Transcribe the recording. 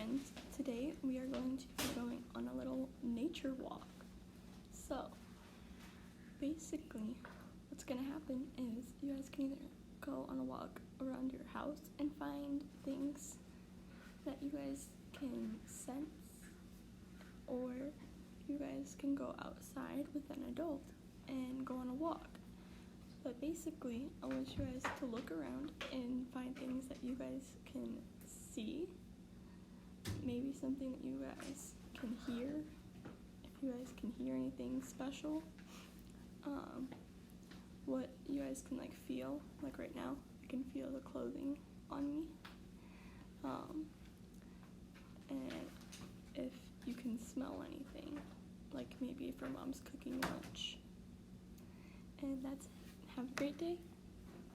friends. Today we are going to be going on a little nature walk. So basically what's gonna happen is you guys can either go on a walk around your house and find things that you guys can sense, or you guys can go outside with an adult and go on a walk. But basically, I want you guys to look around and find things that you guys can see. Maybe something that you guys can hear, if you guys can hear anything special. What you guys can feel, like right now, I can feel the clothing on me. And if you can smell anything, like maybe if your mom's cooking lunch. And that's it. Have a great day.